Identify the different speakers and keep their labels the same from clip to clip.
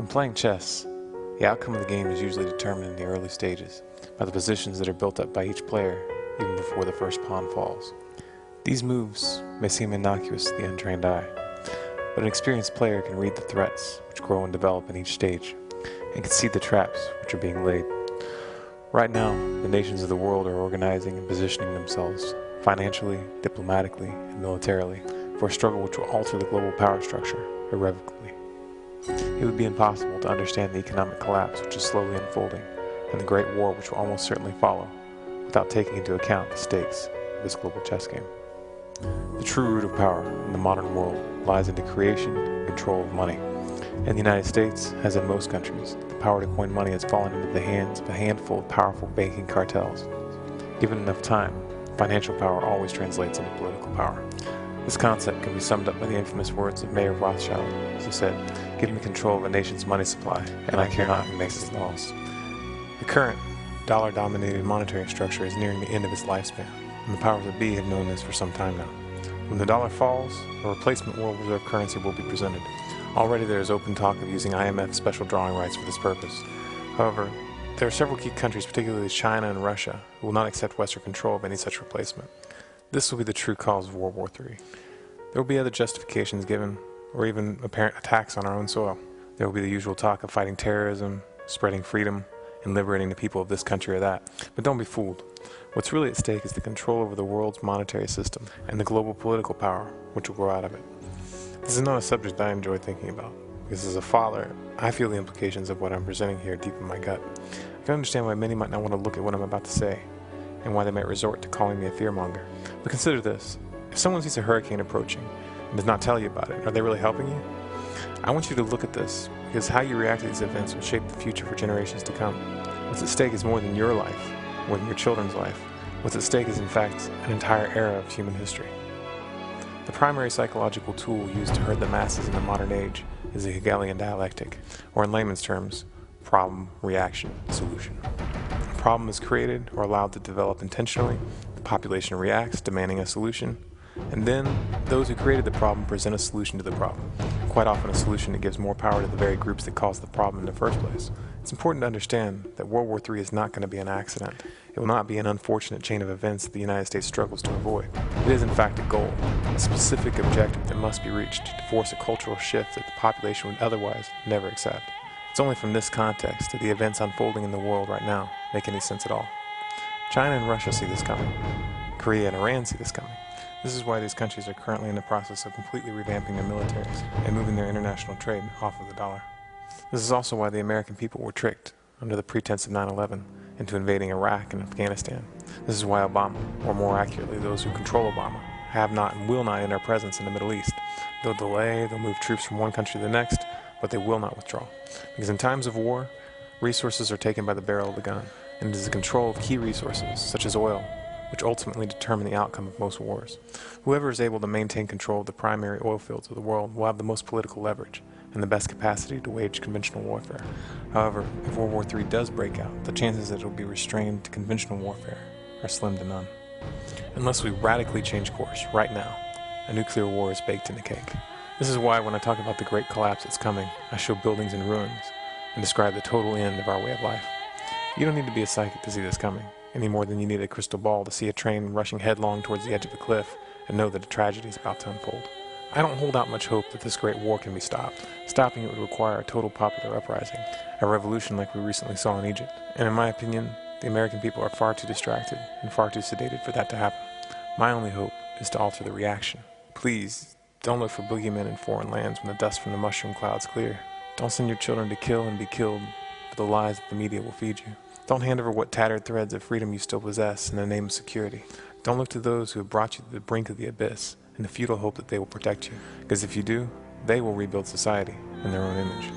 Speaker 1: When playing chess, the outcome of the game is usually determined in the early stages by the positions that are built up by each player even before the first pawn falls. These moves may seem innocuous to the untrained eye, but an experienced player can read the threats which grow and develop in each stage and can see the traps which are being laid. Right now, the nations of the world are organizing and positioning themselves financially, diplomatically, and militarily for a struggle which will alter the global power structure irrevocably. It would be impossible to understand the economic collapse which is slowly unfolding and the great war which will almost certainly follow without taking into account the stakes of this global chess game. The true root of power in the modern world lies in the creation and control of money. In the United States, as in most countries, the power to coin money has fallen into the hands of a handful of powerful banking cartels. Given enough time, financial power always translates into political power. This concept can be summed up by the infamous words of Mayor Rothschild, who said, "Give me control of a nation's money supply, and I care not who makes its laws." The current dollar-dominated monetary structure is nearing the end of its lifespan, and the powers that be have known this for some time now. When the dollar falls, a replacement world reserve currency will be presented. Already there is open talk of using IMF special drawing rights for this purpose. However, there are several key countries, particularly China and Russia, who will not accept Western control of any such replacement. This will be the true cause of World War III. There will be other justifications given, or even apparent attacks on our own soil. There will be the usual talk of fighting terrorism, spreading freedom, and liberating the people of this country or that. But don't be fooled. What's really at stake is the control over the world's monetary system and the global political power which will grow out of it. This is not a subject I enjoy thinking about, because as a father, I feel the implications of what I'm presenting here deep in my gut. I can understand why many might not want to look at what I'm about to say, and why they might resort to calling me a fearmonger. But consider this. If someone sees a hurricane approaching and does not tell you about it, are they really helping you? I want you to look at this, because how you react to these events will shape the future for generations to come. What's at stake is more than your life, more than your children's life. What's at stake is, in fact, an entire era of human history. The primary psychological tool used to herd the masses in the modern age is the Hegelian dialectic, or in layman's terms, problem, reaction, solution. A problem is created or allowed to develop intentionally, the population reacts, demanding a solution, and then those who created the problem present a solution to the problem, quite often a solution that gives more power to the very groups that caused the problem in the first place. It's important to understand that World War III is not going to be an accident. It will not be an unfortunate chain of events that the United States struggles to avoid. It is in fact a goal, a specific objective that must be reached to force a cultural shift that the population would otherwise never accept. It's only from this context that the events unfolding in the world right now make any sense at all. China and Russia see this coming. Korea and Iran see this coming. This is why these countries are currently in the process of completely revamping their militaries and moving their international trade off of the dollar. This is also why the American people were tricked, under the pretense of 9/11, into invading Iraq and Afghanistan. This is why Obama, or more accurately those who control Obama, have not and will not end our presence in the Middle East. They'll delay, they'll move troops from one country to the next, but they will not withdraw. Because in times of war, resources are taken by the barrel of the gun, and it is the control of key resources, such as oil, which ultimately determine the outcome of most wars. Whoever is able to maintain control of the primary oil fields of the world will have the most political leverage and the best capacity to wage conventional warfare. However, if World War III does break out, the chances that it will be restrained to conventional warfare are slim to none. Unless we radically change course right now, a nuclear war is baked in the cake. This is why when I talk about the great collapse that's coming, I show buildings in ruins and describe the total end of our way of life. You don't need to be a psychic to see this coming, any more than you need a crystal ball to see a train rushing headlong towards the edge of a cliff and know that a tragedy is about to unfold. I don't hold out much hope that this great war can be stopped. Stopping it would require a total popular uprising, a revolution like we recently saw in Egypt. And in my opinion, the American people are far too distracted and far too sedated for that to happen. My only hope is to alter the reaction. Please, don't look for boogeymen in foreign lands when the dust from the mushroom clouds clear. Don't send your children to kill and be killed for the lies that the media will feed you. Don't hand over what tattered threads of freedom you still possess in the name of security. Don't look to those who have brought you to the brink of the abyss in the futile hope that they will protect you. Because if you do, they will rebuild society in their own image.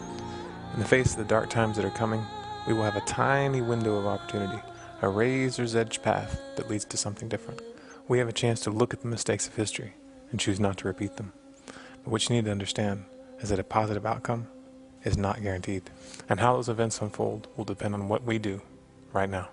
Speaker 1: In the face of the dark times that are coming, we will have a tiny window of opportunity, a razor's edge path that leads to something different. We have a chance to look at the mistakes of history and choose not to repeat them. But what you need to understand is that a positive outcome is not guaranteed, and how those events unfold will depend on what we do right now.